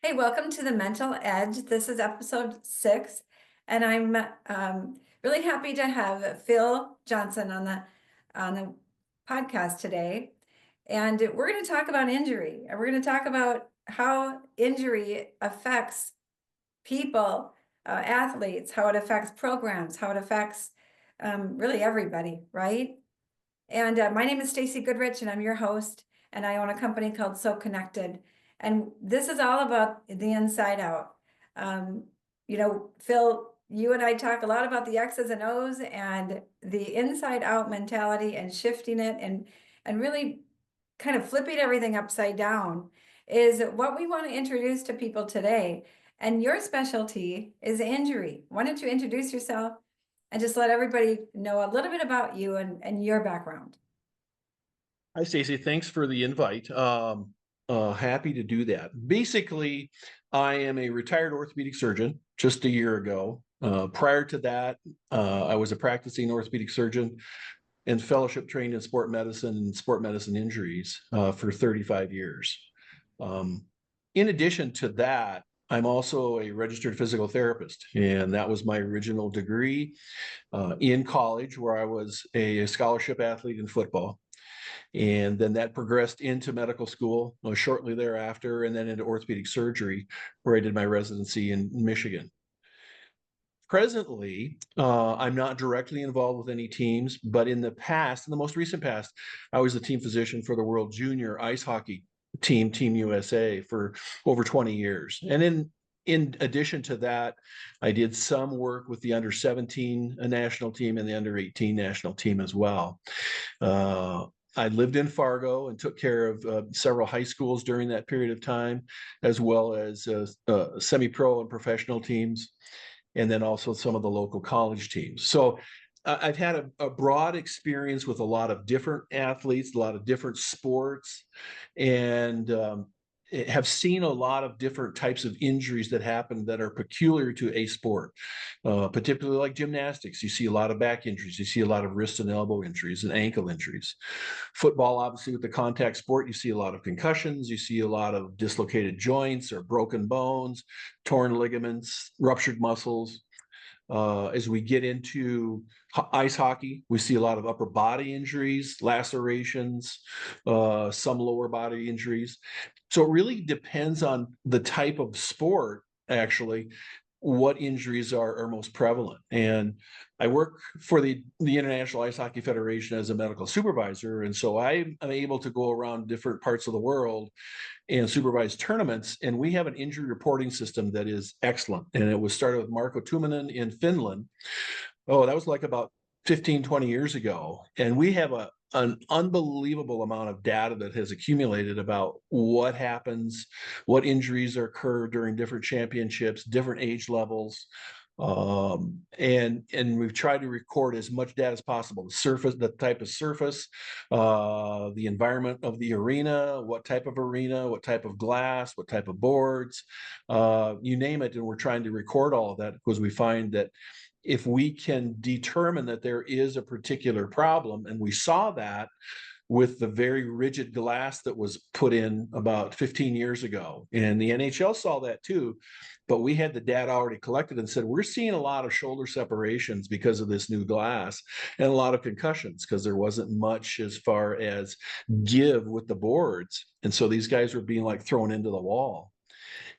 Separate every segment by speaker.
Speaker 1: Hey, welcome to the Mental Edge. This is episode 6, and I'm really happy to have Phil Johnson on the podcast today. And we're going to talk about injury, and we're going to talk about how injury affects people, athletes, how it affects programs, how it affects really everybody, right? And my name is Stacy Goodrich, and I'm your host, and I own a company called So Connected. And this is all about the inside out. Um, Phil, you and I talk a lot about the X's and O's and the inside out mentality and shifting it and really kind of flipping everything upside down is what we want to introduce to people today. And your specialty is injury. Why don't you introduce yourself and just let everybody know a little bit about you and your background?
Speaker 2: Hi, Stacy. Thanks for the invite. Happy to do that. Basically, I am a retired orthopedic surgeon just a year ago. Prior to that, I was a practicing orthopedic surgeon and fellowship trained in sport medicine and sport medicine injuries for 35 years. Um, in addition to that, I'm also a registered physical therapist, and that was my original degree in college, where I was a scholarship athlete in football. And then that progressed into medical school shortly thereafter, and then into orthopedic surgery, where I did my residency in Michigan. Presently, I'm not directly involved with any teams, but in the past, in the most recent past, I was the team physician for the World Junior Ice Hockey team, Team USA, for over 20 years. And in addition to that, I did some work with the under 17 national team and the under 18 national team as well. Uh, I lived in Fargo and took care of several high schools during that period of time, as well as semi-pro and professional teams, and then also some of the local college teams. So I've had a broad experience with a lot of different athletes, a lot of different sports, and have seen a lot of different types of injuries that happen that are peculiar to a sport, particularly like gymnastics. You see a lot of back injuries, you see a lot of wrist and elbow injuries and ankle injuries. Football, obviously, with the contact sport, you see a lot of concussions, you see a lot of dislocated joints or broken bones, torn ligaments, ruptured muscles. As we get into ice hockey, we see a lot of upper body injuries, lacerations, some lower body injuries. So it really depends on the type of sport, actually, what injuries are most prevalent. And I work for the International Ice Hockey Federation as a medical supervisor. And so I'm able to go around different parts of the world and supervise tournaments. And we have an injury reporting system that is excellent. And it was started with Marko Tuominen in Finland. Oh, that was like about 15, 20 years ago. And we have an unbelievable amount of data that has accumulated about what happens, what injuries occur during different championships, different age levels. And we've tried to record as much data as possible: the surface, the type of surface, the environment of the arena, what type of arena, what type of glass, what type of boards, you name it. And we're trying to record all of that because we find that if we can determine that there is a particular problem, and we saw that with the very rigid glass that was put in about 15 years ago. And the NHL saw that too, but we had the data already collected and said, we're seeing a lot of shoulder separations because of this new glass, and a lot of concussions because there wasn't much as far as give with the boards. And so these guys were being like thrown into the wall.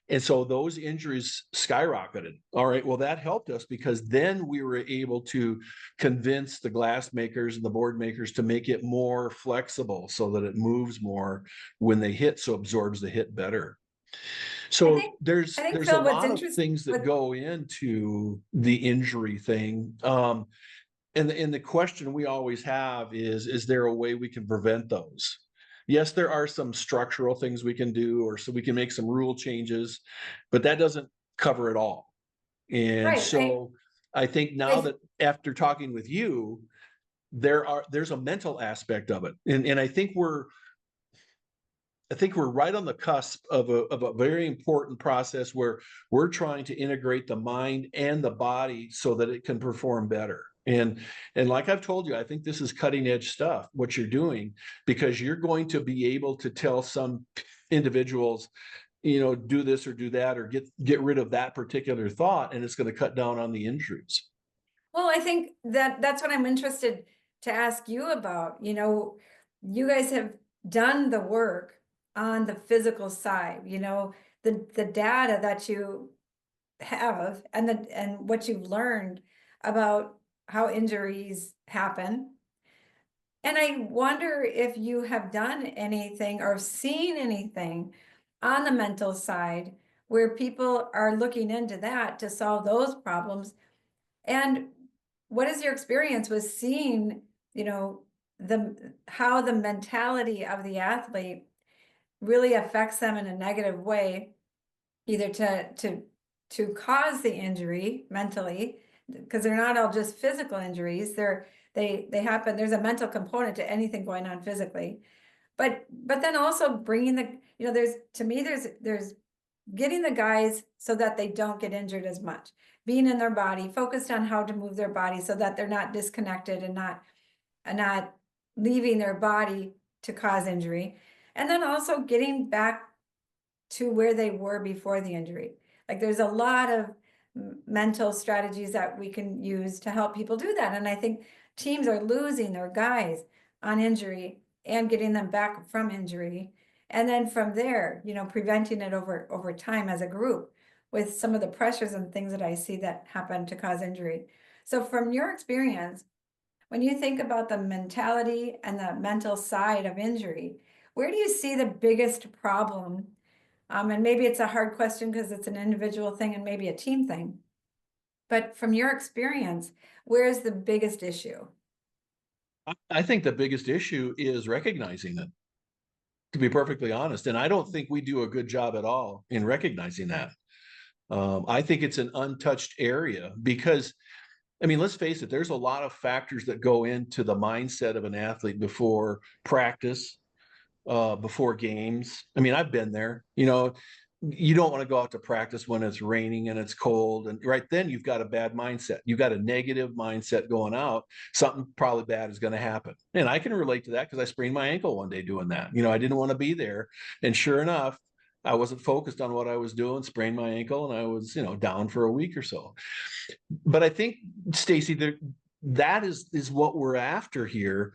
Speaker 2: And so those injuries skyrocketed. All right. Well, that helped us because then we were able to convince the glass makers and the board makers to make it more flexible so that it moves more when they hit, so absorbs the hit better.
Speaker 1: I
Speaker 2: So
Speaker 1: think I
Speaker 2: there's
Speaker 1: think
Speaker 2: there's a
Speaker 1: Phil, what's
Speaker 2: lot of
Speaker 1: interesting,
Speaker 2: things that
Speaker 1: what
Speaker 2: go into the injury thing. And the question we always have is there a way we can prevent those? Yes, there are some structural things we can do, or so we can make some rule changes, but that doesn't cover it all. And
Speaker 1: right,
Speaker 2: so I think now
Speaker 1: I
Speaker 2: that after talking with you, there's a mental aspect of it. And I think we're right on the cusp of a very important process where we're trying to integrate the mind and the body so that it can perform better. And like I've told you, I think this is cutting edge stuff, what you're doing, because you're going to be able to tell some individuals do this or do that, or get rid of that particular thought, and it's going to cut down on the injuries.
Speaker 1: Well, I think that's what I'm interested to ask you about. You guys have done the work on the physical side, the data that you have and what you've learned about how injuries happen. And I wonder if you have done anything or seen anything on the mental side where people are looking into that to solve those problems. And what is your experience with seeing, how the mentality of the athlete really affects them in a negative way, either to cause the injury mentally, because they're not all just physical injuries. They happen. There's a mental component to anything going on physically, but then also bringing there's, to me, there's getting the guys so that they don't get injured as much, being in their body, focused on how to move their body so that they're not disconnected and not leaving their body to cause injury. And then also getting back to where they were before the injury. Like there's a lot of mental strategies that we can use to help people do that. And I think teams are losing their guys on injury and getting them back from injury. And then from there, preventing it over time as a group with some of the pressures and things that I see that happen to cause injury. So from your experience, when you think about the mentality and the mental side of injury, where do you see the biggest problem? And maybe it's a hard question because it's an individual thing and maybe a team thing. But from your experience, where's the biggest issue?
Speaker 2: I think the biggest issue is recognizing it, to be perfectly honest. And I don't think we do a good job at all in recognizing that. I think it's an untouched area because, I mean, let's face it, there's a lot of factors that go into the mindset of an athlete before practice, before games. I mean, I've been there. You don't want to go out to practice when it's raining and it's cold. And right then you've got a bad mindset. You've got a negative mindset going out. Something probably bad is going to happen. And I can relate to that because I sprained my ankle one day doing that. I didn't want to be there. And sure enough, I wasn't focused on what I was doing, sprained my ankle, and I was, down for a week or so. But I think, Stacy, that is what we're after here.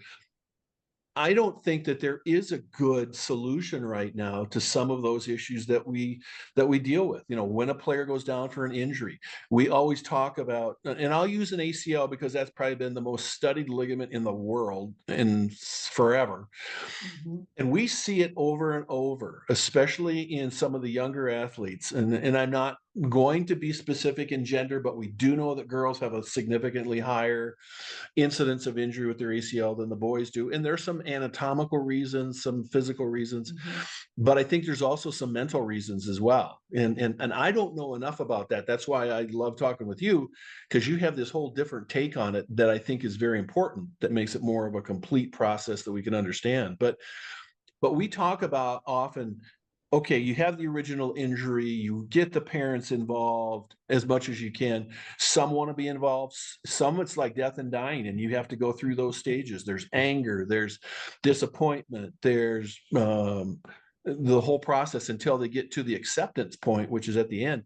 Speaker 2: I don't think that there is a good solution right now to some of those issues that we deal with. When a player goes down for an injury, we always talk about, and I'll use an ACL because that's probably been the most studied ligament in the world in forever.
Speaker 1: Mm-hmm.
Speaker 2: And we see it over and over, especially in some of the younger athletes. And I'm not going to be specific in gender, but we do know that girls have a significantly higher incidence of injury with their ACL than the boys do. And there's some anatomical reasons, some physical reasons,
Speaker 1: Mm-hmm.
Speaker 2: but I think there's also some mental reasons as well. And I don't know enough about that. That's why I love talking with you, because you have this whole different take on it that I think is very important, that makes it more of a complete process that we can understand. But we talk about often, okay, you have the original injury, you get the parents involved as much as you can. Some want to be involved, some it's like death and dying, and you have to go through those stages. There's anger, there's disappointment, there's the whole process until they get to the acceptance point, which is at the end.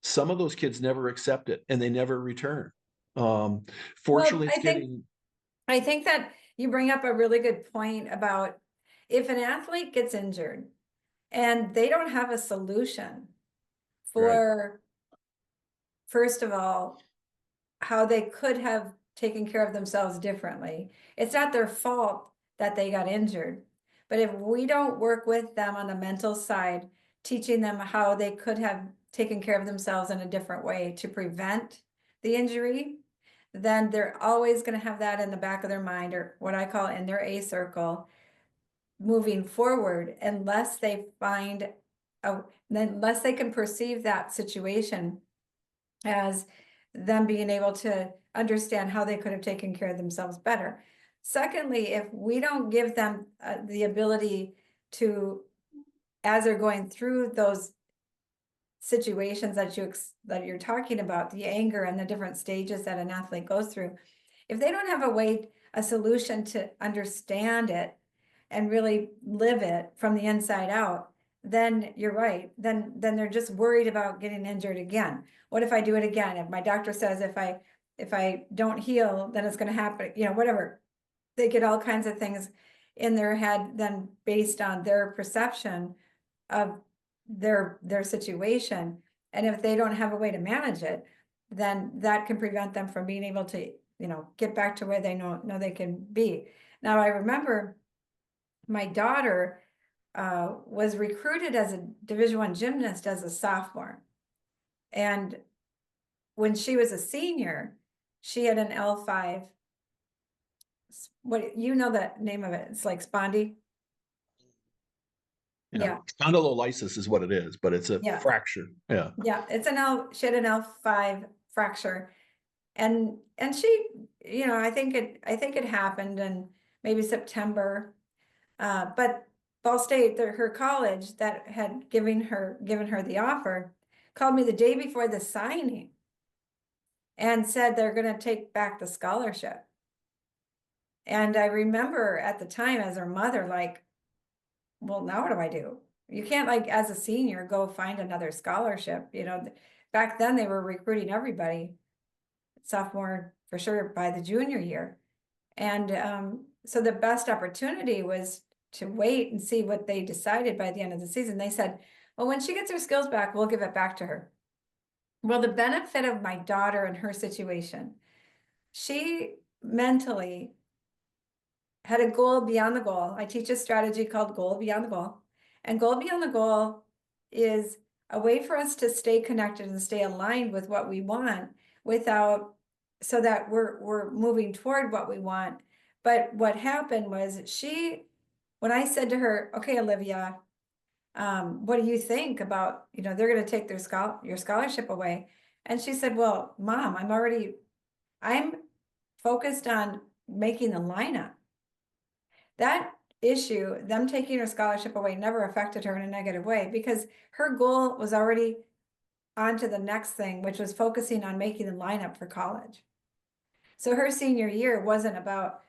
Speaker 2: Some of those kids never accept it and they never return. Um,
Speaker 1: Well,
Speaker 2: Fortunately, it's getting.
Speaker 1: I think that you bring up a really good point about if an athlete gets injured and they don't have a solution
Speaker 2: Right.
Speaker 1: for, first of all, how they could have taken care of themselves differently. It's not their fault that they got injured. But if we don't work with them on the mental side, teaching them how they could have taken care of themselves in a different way to prevent the injury, then they're always going to have that in the back of their mind, or what I call in their A circle, moving forward, unless they find unless they can perceive that situation as them being able to understand how they could have taken care of themselves better. Secondly, if we don't give them the ability to, as they're going through those situations that you're talking about, the anger and the different stages that an athlete goes through, if they don't have a solution to understand it and really live it from the inside out, then you're right. Then they're just worried about getting injured again. What if I do it again? If my doctor says if I don't heal, then it's going to happen, whatever. They get all kinds of things in their head then based on their perception of their situation. And if they don't have a way to manage it, then that can prevent them from being able to, get back to where they know they can be. Now, I remember my daughter was recruited as a Division I gymnast as a sophomore. And when she was a senior, she had an L5. What, the name of it? It's like spondy. Yeah.
Speaker 2: Spondylolysis is what it is, but it's a
Speaker 1: Yeah.
Speaker 2: fracture. Yeah.
Speaker 1: Yeah, she had an L5 fracture. And she, I think it happened in maybe September. But Ball State, her college that had given her the offer, called me the day before the signing and said they're going to take back the scholarship. And I remember at the time as her mother, like, well, now what do I do? You can't, like, as a senior, go find another scholarship. Back then they were recruiting everybody, sophomore for sure by the junior year. And so the best opportunity was to wait and see what they decided by the end of the season. They said, well, when she gets her skills back, we'll give it back to her. Well, the benefit of my daughter and her situation, she mentally had a goal beyond the goal. I teach a strategy called goal beyond the goal. And goal beyond the goal is a way for us to stay connected and stay aligned with what we want without, so that we're moving toward what we want. But what happened was when I said to her, okay, Olivia, what do you think about, they're going to take your scholarship away. And she said, well, Mom, I'm focused on making the lineup. That issue, them taking her scholarship away, never affected her in a negative way because her goal was already on to the next thing, which was focusing on making the lineup for college. So her senior year wasn't about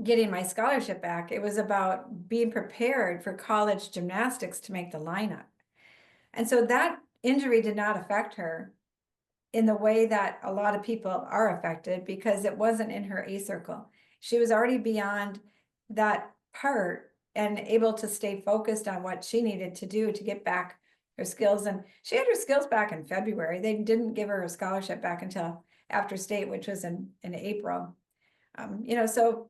Speaker 1: getting my scholarship back. It was about being prepared for college gymnastics to make the lineup. And so that injury did not affect her in the way that a lot of people are affected because it wasn't in her A circle. She was already beyond that part and able to stay focused on what she needed to do to get back her skills. And she had her skills back in February. They didn't give her a scholarship back until after state, which was in April. So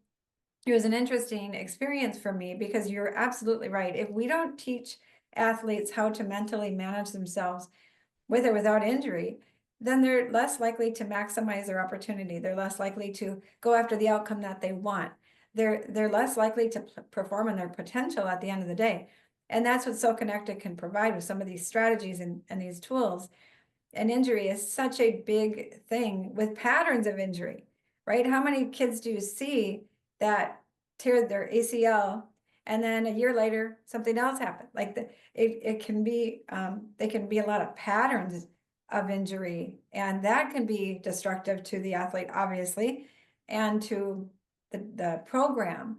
Speaker 1: it was an interesting experience for me because you're absolutely right. If we don't teach athletes how to mentally manage themselves with or without injury, then they're less likely to maximize their opportunity. They're less likely to go after the outcome that they want. They're less likely to perform in their potential at the end of the day. And that's what So Connected can provide with some of these strategies and these tools. And injury is such a big thing with patterns of injury, right? How many kids do you see that tear their ACL and then a year later something else happened? Like it can be, they can be a lot of patterns of injury, and that can be destructive to the athlete, obviously, and to the program.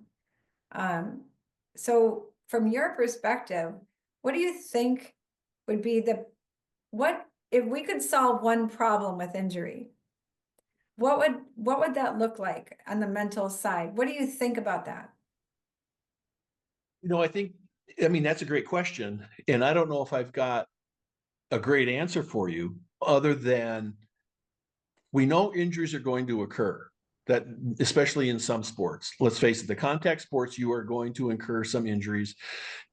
Speaker 1: So from your perspective, what do you think would be what if we could solve one problem with injury? What would that look like on the mental side? What do you think about that?
Speaker 2: I mean, that's a great question. And I don't know if I've got a great answer for you other than we know injuries are going to occur, that especially in some sports. Let's face it, the contact sports, you are going to incur some injuries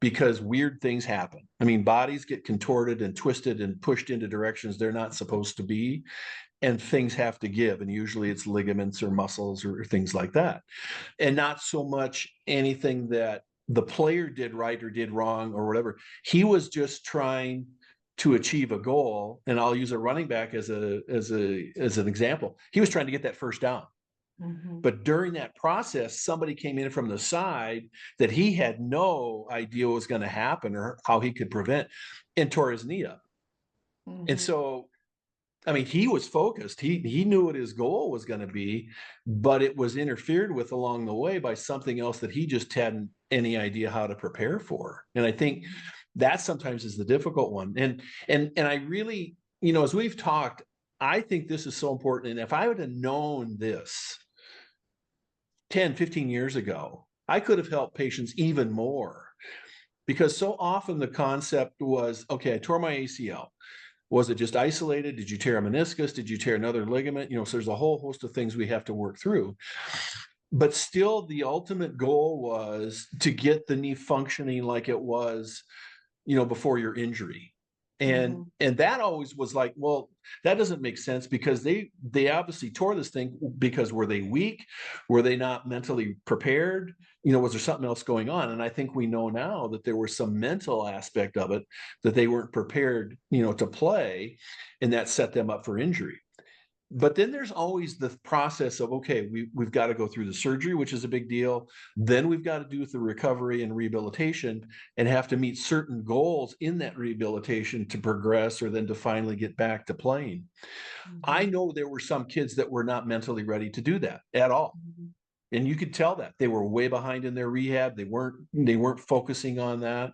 Speaker 2: because weird things happen. I mean, bodies get contorted and twisted and pushed into directions they're not supposed to be, and things have to give. And usually it's ligaments or muscles or things like that. And not so much anything that the player did right or did wrong or whatever. He was just trying to achieve a goal, and I'll use a running back as an example. He was trying to get that first down.
Speaker 1: Mm-hmm.
Speaker 2: But during that process, somebody came in from the side that he had no idea what was going to happen or how he could prevent, and tore his knee up.
Speaker 1: Mm-hmm.
Speaker 2: And so, I mean, he was focused. He knew what his goal was going to be, but it was interfered with along the way by something else that he just hadn't any idea how to prepare for. And I think That sometimes is the difficult one. And I really, as we've talked, I think this is so important. And if I would have known this 10, 15 years ago, I could have helped patients even more, because so often the concept was, okay, I tore my ACL. Was it just isolated? Did you tear a meniscus? Did you tear another ligament? So there's a whole host of things we have to work through. But still, the ultimate goal was to get the knee functioning like it was, before your injury. And that always was like, well, that doesn't make sense, because they obviously tore this thing, because were they weak? Were they not mentally prepared? Was there something else going on? And I think we know now that there was some mental aspect of it, that they weren't prepared, to play, and that set them up for injury. But then there's always the process of, okay, we've got to go through the surgery, which is a big deal. Then we've got to do the recovery and rehabilitation, and have to meet certain goals in that rehabilitation to progress, or then to finally get back to playing. I know there were some kids that were not mentally ready to do that at all. And you could tell that they were way behind in their rehab. They weren't focusing on that.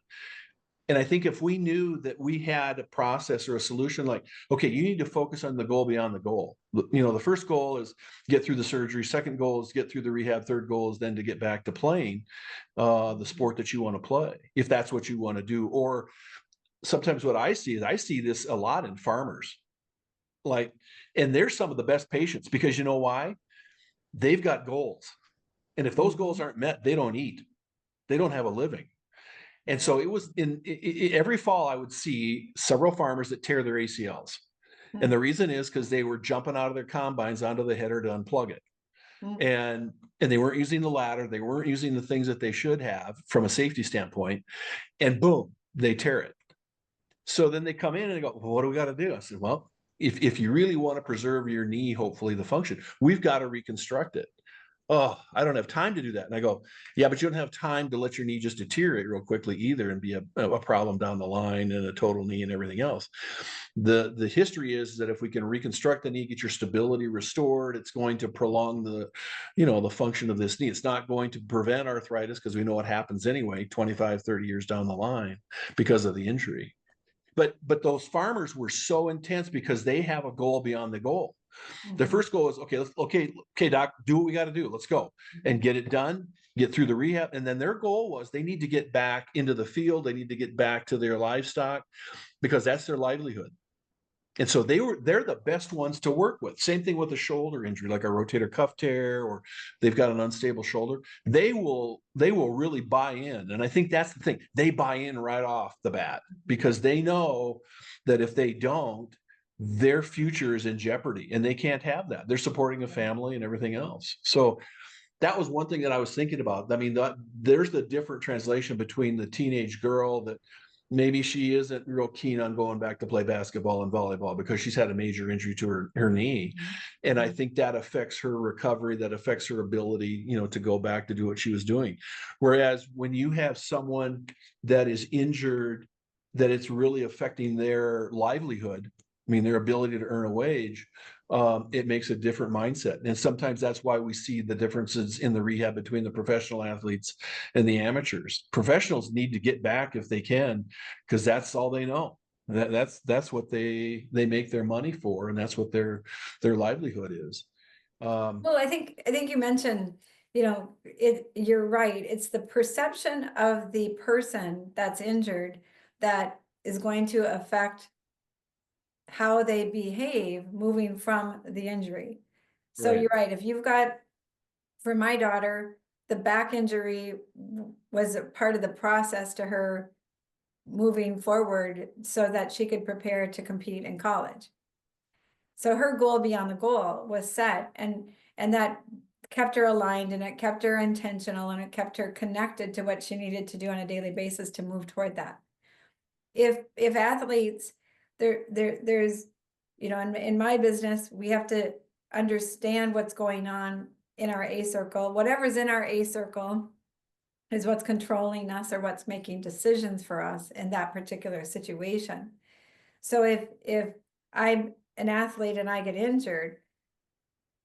Speaker 2: And I think if we knew that we had a process or a solution, like, okay, you need to focus on the goal beyond the goal. The first goal is get through the surgery. Second goal is get through the rehab. Third goal is then to get back to playing the sport that you want to play, if that's what you want to do. Or sometimes what I see is, I see this a lot in farmers, like, and they're some of the best patients, because you know why? They've got goals. And if those goals aren't met, they don't eat. They don't have a living. And so it was every fall, I would see several farmers that tear their ACLs. And the reason is because they were jumping out of their combines onto the header to unplug it. And they weren't using the ladder. They weren't using the things that they should have from a safety standpoint. And boom, they tear it. So then they come in and they go, well, what do we got to do? I said, well, if you really want to preserve your knee, hopefully the function, we've got to reconstruct it. Oh, I don't have time to do that. And I go, yeah, but you don't have time to let your knee just deteriorate real quickly either, and be a problem down the line, and a total knee and everything else. The history is that if we can reconstruct the knee, get your stability restored, it's going to prolong the function of this knee. It's not going to prevent arthritis, because we know what happens anyway, 25, 30 years down the line, because of the injury. But those farmers were so intense, because they have a goal beyond the goal. The first goal is, okay, doc, do what we got to do. Let's go and get it done, get through the rehab. And then their goal was, they need to get back into the field. They need to get back to their livestock, because that's their livelihood. And so they're the best ones to work with. Same thing with a shoulder injury, like a rotator cuff tear, or they've got an unstable shoulder. They will really buy in. And I think that's the thing. They buy in right off the bat, because they know that if they don't, their future is in jeopardy, and they can't have that. They're supporting a family and everything else. So that was one thing that I was thinking about. I mean, there's the different translation between the teenage girl that maybe she isn't real keen on going back to play basketball and volleyball, because she's had a major injury to her knee. And I think that affects her recovery, that affects her ability, to go back to do what she was doing. Whereas when you have someone that is injured, that it's really affecting their livelihood, I mean, their ability to earn a wage, it makes a different mindset. And sometimes that's why we see the differences in the rehab between the professional athletes and the amateurs. Professionals need to get back if they can, because that's all they know. That's what they make their money for, and that's what their livelihood is.
Speaker 1: Well, I think you mentioned, you're right. It's the perception of the person that's injured that is going to affect how they behave moving from the injury. So
Speaker 2: Right.
Speaker 1: you're right. If you've got, for my daughter, the back injury was a part of the process to her moving forward so that she could prepare to compete in college. So her goal beyond the goal was set, and that kept her aligned, and it kept her intentional, and it kept her connected to what she needed to do on a daily basis to move toward that. If athletes, there's, in my business, we have to understand what's going on in our A circle. Whatever's in our A circle is what's controlling us, or what's making decisions for us in that particular situation. So if I'm an athlete and I get injured,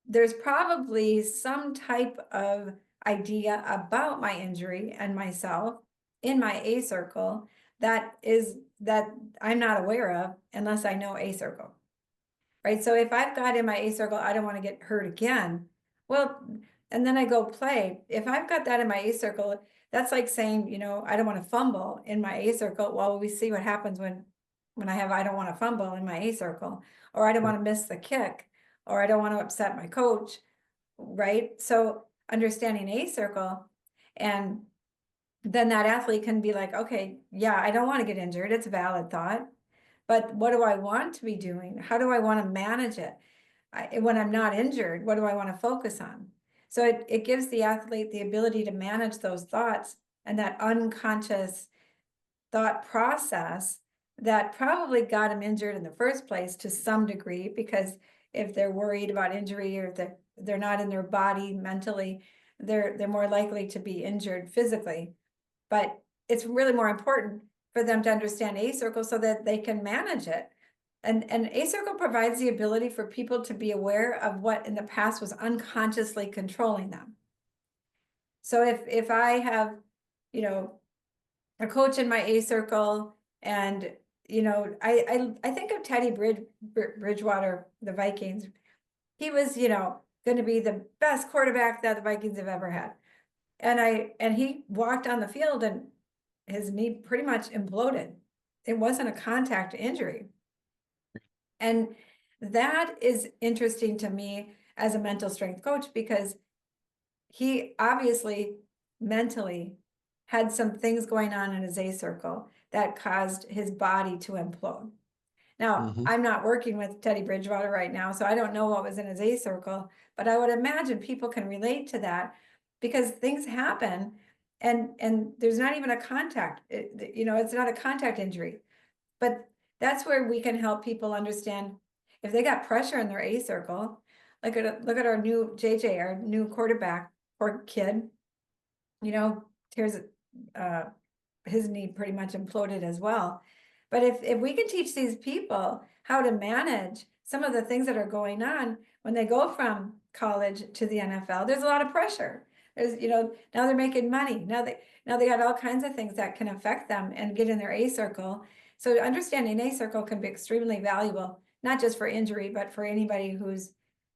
Speaker 1: there's probably some type of idea about my injury and myself in my A circle that I'm not aware of unless I know A circle. Right? So if I've got in my A circle, I don't want to get hurt again. Well, and then I go play. If I've got that in my A circle, that's like saying, I don't want to fumble in my A circle. Well, we see what happens when I don't want to fumble in my A circle, or I don't want to miss the kick, or I don't want to upset my coach, right? So understanding A circle, and then that athlete can be like, okay, yeah, I don't want to get injured. It's a valid thought. But what do I want to be doing? How do I want to manage it? When I'm not injured, what do I want to focus on? So it gives the athlete the ability to manage those thoughts and that unconscious thought process that probably got them injured in the first place to some degree, because if they're worried about injury, or if they're not in their body mentally, they're more likely to be injured physically. But it's really more important for them to understand A circle so that they can manage it. And A circle provides the ability for people to be aware of what in the past was unconsciously controlling them. So if I have, a coach in my A circle, and I think of Teddy Bridgewater, the Vikings. He was, going to be the best quarterback that the Vikings have ever had. And he walked on the field and his knee pretty much imploded. It wasn't a contact injury. And that is interesting to me as a mental strength coach, because he obviously mentally had some things going on in his A circle that caused his body to implode. Now,
Speaker 2: Mhm.
Speaker 1: I'm not working with Teddy Bridgewater right now, so I don't know what was in his A circle, but I would imagine people can relate to that, because things happen, and there's not even a contact, it's not a contact injury. But that's where we can help people understand if they got pressure in their A circle. Look at our new JJ, our new quarterback, poor kid, tears his knee pretty much imploded as well. But if we can teach these people how to manage some of the things that are going on when they go from college to the NFL, there's a lot of pressure. There's, now they're making money. Now they got all kinds of things that can affect them and get in their A circle. So understanding A circle can be extremely valuable, not just for injury, but for anybody who's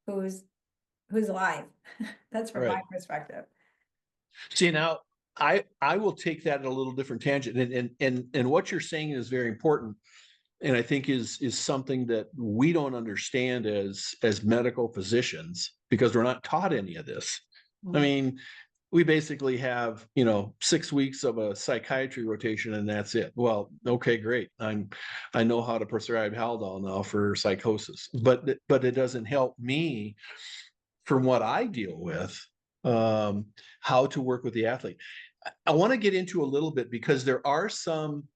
Speaker 1: alive. That's from my
Speaker 2: Right.
Speaker 1: perspective.
Speaker 2: See, now I will take that at a little different tangent, and what you're saying is very important, and I think is something that we don't understand as medical physicians, because we're not taught any of this. I mean, we basically have 6 weeks of a psychiatry rotation, and that's it. Well, okay, great. I know how to prescribe Haldol now for psychosis, but it doesn't help me from what I deal with, how to work with the athlete. I want to get into a little bit, because there are some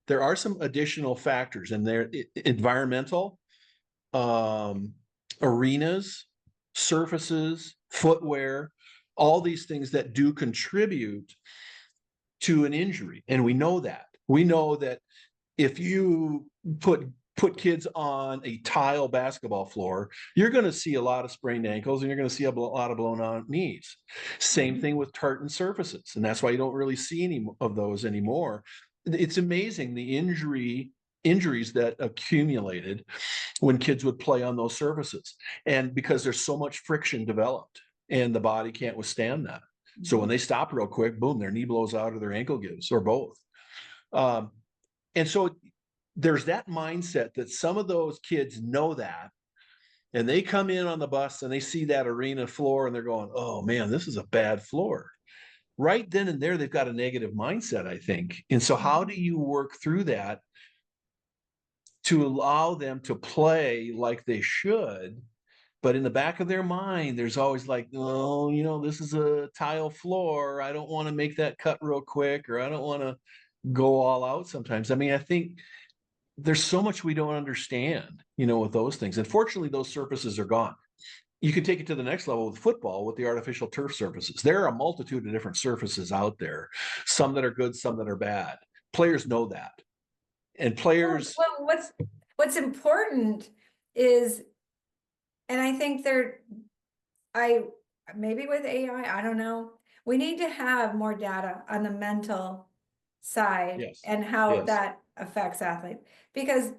Speaker 2: additional factors, and they're environmental, um, arenas, surfaces, footwear, all these things that do contribute to an injury. And we know that if you put kids on a tile basketball floor, you're going to see a lot of sprained ankles, and you're going to see a lot of blown out knees. Same thing with tartan surfaces, and that's why you don't really see any of those anymore. It's amazing the injuries that accumulated when kids would play on those surfaces, and because there's so much friction developed, and the body can't withstand that. So when they stop real quick, boom, their knee blows out or their ankle gives, or both. Um, and so there's that mindset that some of those kids know that, and they come in on the bus and they see that arena floor and they're going, oh man, this is a bad floor. Right then and there, they've got a negative mindset, I think. And so how do you work through that to allow them to play like they should? But in the back of their mind, there's always like, oh, this is a tile floor. I don't want to make that cut real quick, or I don't want to go all out sometimes. I mean, I think there's so much we don't understand, with those things. Unfortunately, those surfaces are gone. You can take it to the next level with football, with the artificial turf surfaces. There are a multitude of different surfaces out there, some that are good, some that are bad. Players know that. And players,
Speaker 1: Well, what's important is, and I think I maybe with AI, I don't know. We need to have more data on the mental side
Speaker 2: Yes.
Speaker 1: and how
Speaker 2: Yes.
Speaker 1: that affects athletes. Because,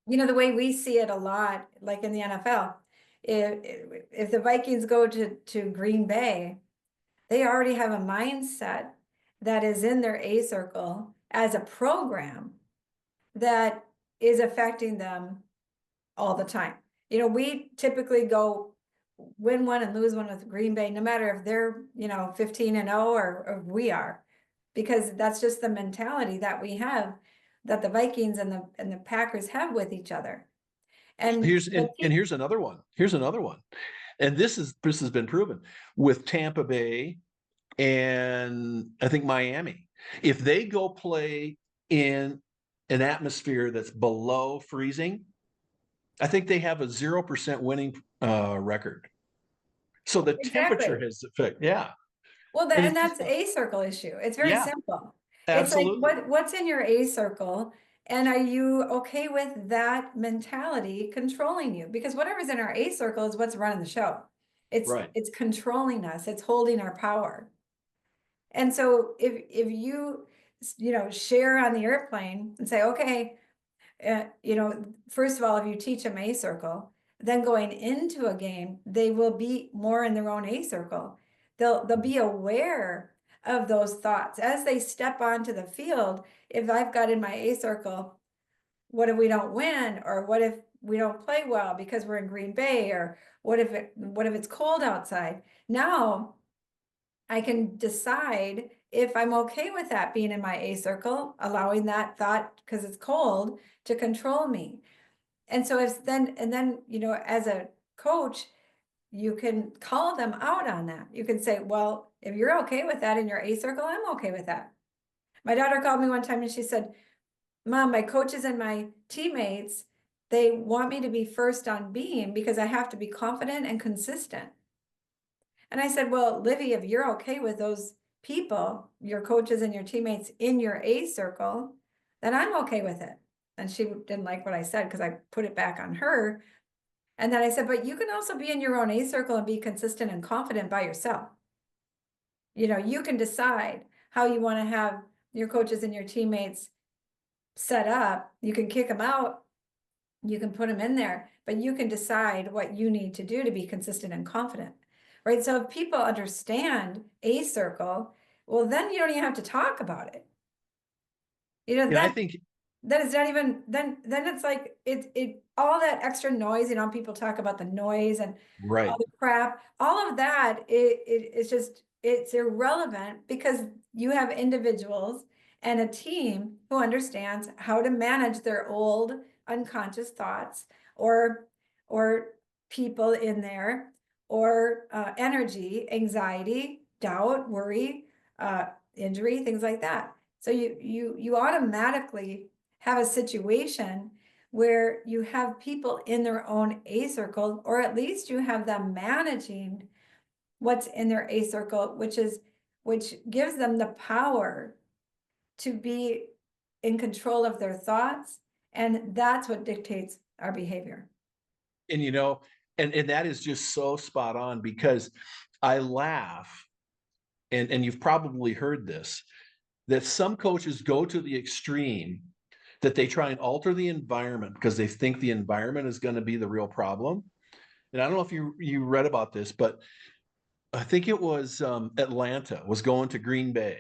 Speaker 1: the way we see it a lot, like in the NFL, if the Vikings go to Green Bay, they already have a mindset that is in their A circle as a program that is affecting them all the time. We typically go win one and lose one with Green Bay, no matter if they're, 15-0 or we are, because that's just the mentality that we have, that the Vikings and the Packers have with each other. And
Speaker 2: Here's and here's another one. Here's another one. And this has been proven with Tampa Bay and I think Miami. If they go play in an atmosphere that's below freezing, I think they have a 0% winning record. So the temperature
Speaker 1: exactly.
Speaker 2: has effect. Yeah.
Speaker 1: Well,
Speaker 2: And
Speaker 1: and
Speaker 2: it's just
Speaker 1: that's a circle issue. It's very
Speaker 2: yeah,
Speaker 1: simple. It's like
Speaker 2: absolutely.
Speaker 1: what's in your A circle, and are you okay with that mentality controlling you? Because whatever's in our A circle is what's running the show. It's
Speaker 2: Right.
Speaker 1: it's controlling us. It's holding our power. And so if you share on the airplane and say, okay, first of all, if you teach them A circle, then going into a game, they will be more in their own A circle. They'll be aware of those thoughts as they step onto the field. If I've got in my A circle, what if we don't win, or what if we don't play well because we're in Green Bay, or what if it's cold outside? Now I can decide if I'm okay with that being in my A circle, allowing that thought because it's cold to control me. And so then, as a coach, you can call them out on that. You can say, well, if you're okay with that in your A circle, I'm okay with that. My daughter called me one time and she said, Mom, my coaches and my teammates, they want me to be first on beam because I have to be confident and consistent. And I said, well, Livy, if you're okay with those people, your coaches and your teammates in your A circle, then I'm okay with it. And she didn't like what I said because I put it back on her. And then I said, but you can also be in your own A circle and be consistent and confident by yourself. You can decide how you want to have your coaches and your teammates set up. You can kick them out. You can put them in there, but you can decide what you need to do to be consistent and confident. Right. So if people understand A circle, well, then you don't even have to talk about it.
Speaker 2: And I think
Speaker 1: Then it's not even then it's like it all that extra noise, people talk about the noise and all
Speaker 2: right.
Speaker 1: the crap, all of that, it's just it's irrelevant because you have individuals and a team who understands how to manage their old unconscious thoughts or or people in there, or energy, anxiety, doubt, worry, injury, things like that. So you automatically have a situation where you have people in their own A circle, or at least you have them managing what's in their A circle, which gives them the power to be in control of their thoughts. And that's what dictates our behavior.
Speaker 2: And and that is just so spot on, because I laugh, and you've probably heard this, that some coaches go to the extreme that they try and alter the environment because they think the environment is going to be the real problem. And I don't know if you read about this, but I think it was Atlanta was going to Green Bay.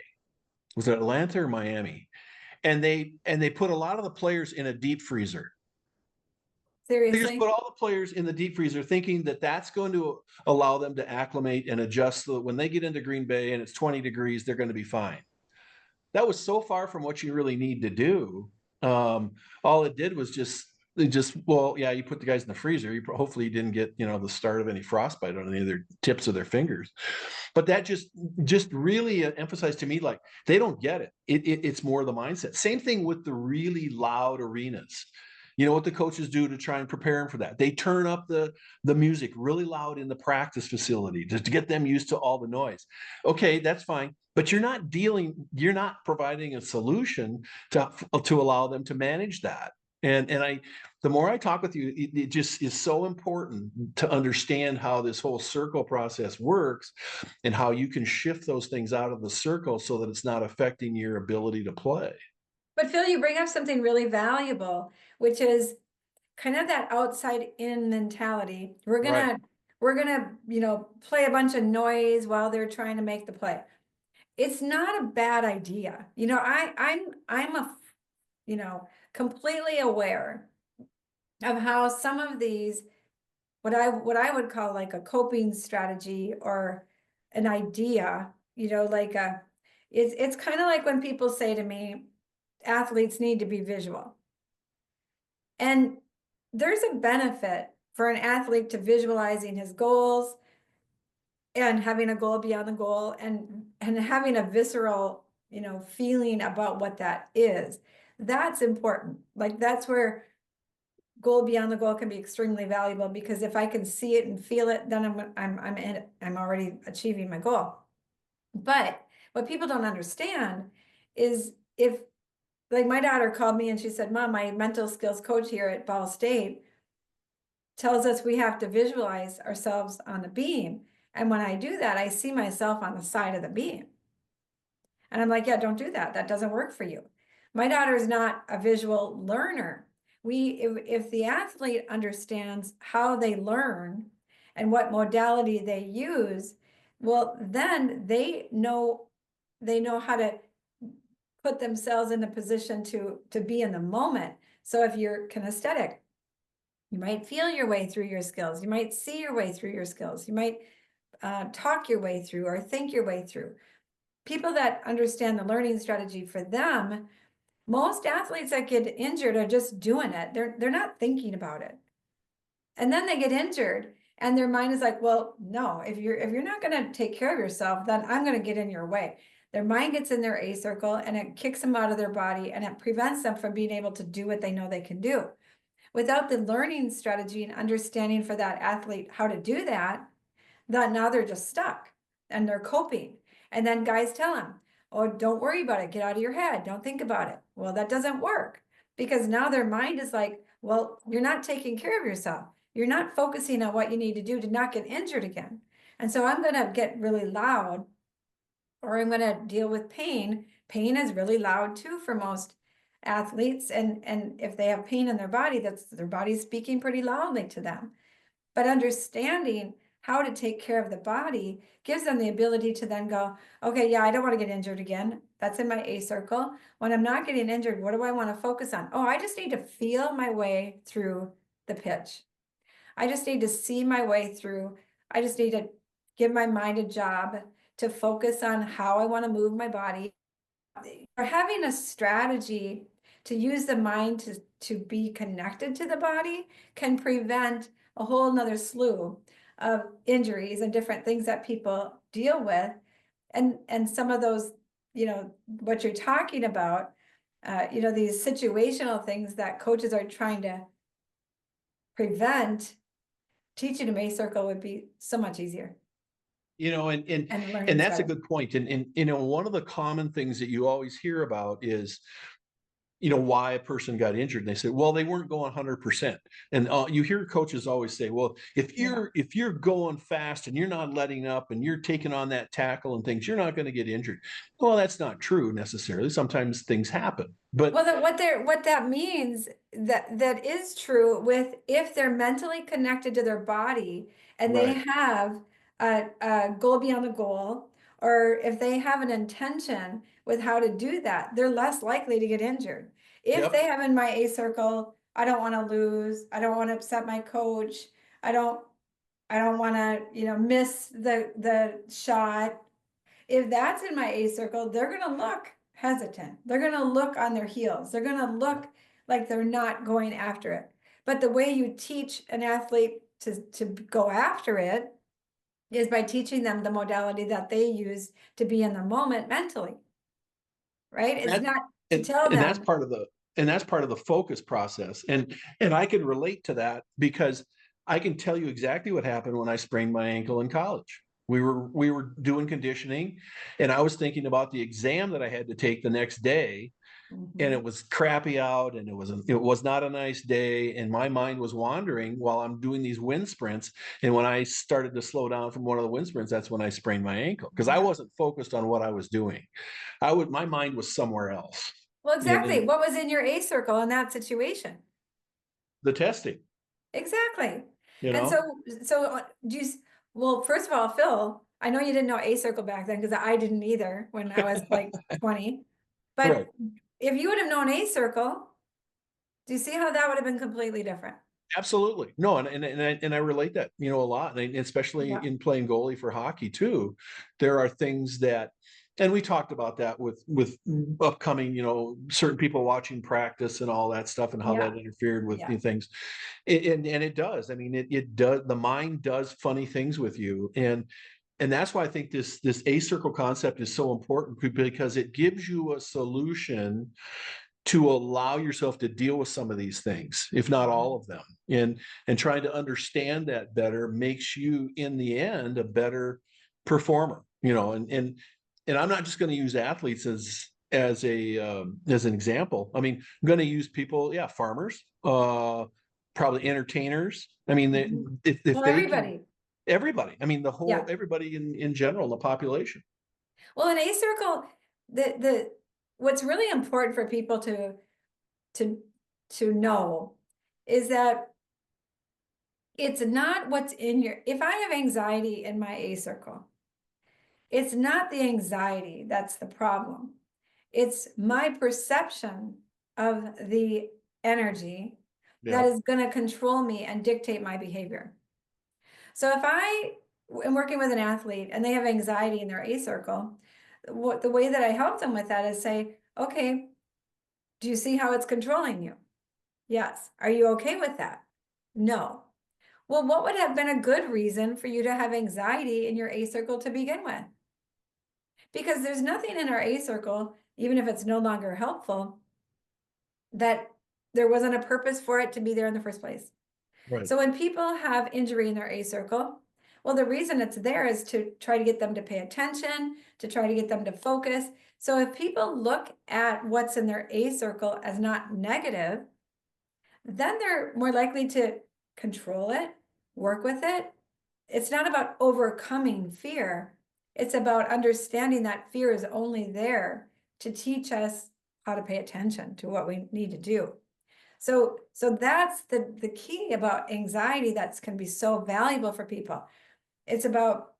Speaker 2: Was it Atlanta or Miami? And they put a lot of the players in a deep freezer. They just
Speaker 1: Seriously?
Speaker 2: put all the players in the deep freezer, thinking that that's going to allow them to acclimate and adjust so that when they get into Green Bay and it's 20 degrees, they're going to be fine. That was so far from what you really need to do. All it did was well, yeah, you put the guys in the freezer. Hopefully you didn't get the start of any frostbite on any of their tips of their fingers. But that just really emphasized to me, like, they don't get it. It's more the mindset. Same thing with the really loud arenas. You know what the coaches do to try and prepare them for that? They turn up the music really loud in the practice facility to get them used to all the noise. Okay, that's fine, but you're not providing a solution to allow them to manage that. And the more I talk with you, it just is so important to understand how this whole circle process works and how you can shift those things out of the circle so that it's not affecting your ability to play.
Speaker 1: But Phil, you bring up something really valuable, which is kind of that outside in mentality.
Speaker 2: Right.
Speaker 1: We're gonna, play a bunch of noise while they're trying to make the play. It's not a bad idea. I'm completely aware of how some of these, what I would call like a coping strategy or an idea, like it's kind of like when people say to me, athletes need to be visual. And there's a benefit for an athlete to visualizing his goals and having a goal beyond the goal and having a visceral, feeling about what that is. That's important. Like that's where goal beyond the goal can be extremely valuable, because if I can see it and feel it, then I'm in it. I'm already achieving my goal. But what people don't understand is, if like my daughter called me and she said, Mom, my mental skills coach here at Ball State tells us we have to visualize ourselves on the beam. And when I do that, I see myself on the side of the beam. And I'm like, yeah, don't do that. That doesn't work for you. My daughter is not a visual learner. If the athlete understands how they learn and what modality they use, well, then they know how to put themselves in a position to be in the moment. So if you're kinesthetic, you might feel your way through your skills. You might see your way through your skills. You might talk your way through or think your way through. People that understand the learning strategy for them, most athletes that get injured are just doing it. They're not thinking about it. And then they get injured and their mind is like, well, no, if you're not going to take care of yourself, then I'm going to get in your way. Their mind gets in their A circle and it kicks them out of their body, and it prevents them from being able to do what they know they can do. Without the learning strategy and understanding for that athlete how to do that, that now they're just stuck and they're coping. And then guys tell them, oh, don't worry about it. Get out of your head. Don't think about it. Well, that doesn't work, because now their mind is like, well, you're not taking care of yourself. You're not focusing on what you need to do to not get injured again. And so I'm going to get really loud, or I'm going to deal with pain. Pain is really loud too for most athletes. And if they have pain in their body, that's their body speaking pretty loudly to them. But understanding how to take care of the body gives them the ability to then go, okay, yeah, I don't want to get injured again. That's in my A circle. When I'm not getting injured, what do I want to focus on? Oh, I just need to feel my way through the pitch. I just need to see my way through. I just need to give my mind a job to focus on how I want to move my body. Or having a strategy to use the mind to be connected to the body can prevent a whole nother slew of injuries and different things that people deal with. And some of those, what you're talking about, these situational things that coaches are trying to prevent, teaching a May circle would be so much easier.
Speaker 2: And
Speaker 1: And
Speaker 2: and
Speaker 1: learning
Speaker 2: that's a
Speaker 1: strategy.
Speaker 2: good point. And one of the common things that you always hear about is, why a person got injured. And they say, well, they weren't going 100%. And you hear coaches always say, well, if
Speaker 1: Yeah.
Speaker 2: you're going fast and you're not letting up and you're taking on that tackle and things, you're not going to get injured. Well, that's not true necessarily. Sometimes things happen. But
Speaker 1: Well, what that means, that is true with, if they're mentally connected to their body and they
Speaker 2: right.
Speaker 1: have a goal beyond the goal, or if they have an intention with how to do that, they're less likely to get injured. If they
Speaker 2: Yep.
Speaker 1: have in my A circle, I don't want to lose, I don't want to upset my coach, I don't want to, miss the shot. If that's in my A circle, they're going to look hesitant. They're going to look on their heels. They're going to look like they're not going after it. But the way you teach an athlete to go after it is by teaching them the modality that they use to be in the moment mentally, right? It's
Speaker 2: That,
Speaker 1: not to
Speaker 2: and,
Speaker 1: tell
Speaker 2: and that's
Speaker 1: them,
Speaker 2: part of the focus process. And I can relate to that because I can tell you exactly what happened when I sprained my ankle in college. We were doing conditioning, and I was thinking about the exam that I had to take the next day. and
Speaker 1: Mhm.
Speaker 2: it was crappy out, and it was not a nice day, and my mind was wandering while I'm doing these wind sprints. And when I started to slow down from one of the wind sprints, that's when I sprained my ankle, because I
Speaker 1: Yeah.
Speaker 2: wasn't focused on what I was doing. My mind was somewhere else.
Speaker 1: Well,
Speaker 2: And
Speaker 1: exactly. What was in your A circle in that situation?
Speaker 2: the testing,
Speaker 1: Exactly.
Speaker 2: you
Speaker 1: And
Speaker 2: know.
Speaker 1: do you, well, first of all, Phil, I know you didn't know A circle back then because I didn't either when I was like 20.
Speaker 2: Right.
Speaker 1: But if you would have known A circle, do you see how that would have been completely different?
Speaker 2: Absolutely. No, and I relate that, a lot, and especially
Speaker 1: Yeah.
Speaker 2: in playing goalie for hockey too. There are things that, and we talked about that with upcoming, certain people watching practice and all that stuff, and how that
Speaker 1: Yeah.
Speaker 2: interfered with
Speaker 1: Yeah.
Speaker 2: things. And it does. I mean, it does. The mind does funny things with you, and that's why I think this A circle concept is so important, because it gives you a solution to allow yourself to deal with some of these things, if not all of them. And trying to understand that better makes you, in the end, a better performer. And I'm not just going to use athletes as an example. I mean, I'm going to use people, yeah, farmers, probably entertainers. I mean,
Speaker 1: Mhm.
Speaker 2: if
Speaker 1: Well,
Speaker 2: they can,
Speaker 1: everybody.
Speaker 2: everybody. I mean,
Speaker 1: Yeah.
Speaker 2: everybody in general, the population.
Speaker 1: Well, in A circle, the what's really important for people to to know is that it's not what's in your, if I have anxiety in my A circle, it's not the anxiety that's the problem. It's my perception of the energy that
Speaker 2: Yeah.
Speaker 1: is going to control me and dictate my behavior. So if I am working with an athlete and they have anxiety in their A circle, the way that I help them with that is say, okay, do you see how it's controlling you? Yes. Are you okay with that? No. Well, what would have been a good reason for you to have anxiety in your A circle to begin with? Because there's nothing in our A circle, even if it's no longer helpful, that there wasn't a purpose for it to be there in the first place.
Speaker 2: Right.
Speaker 1: So when people have injury in their A circle, well, the reason it's there is to try to get them to pay attention, to try to get them to focus. So if people look at what's in their A circle as not negative, then they're more likely to control it, work with it. It's not about overcoming fear. It's about understanding that fear is only there to teach us how to pay attention to what we need to do. So that's the key about anxiety that can be so valuable for people. It's about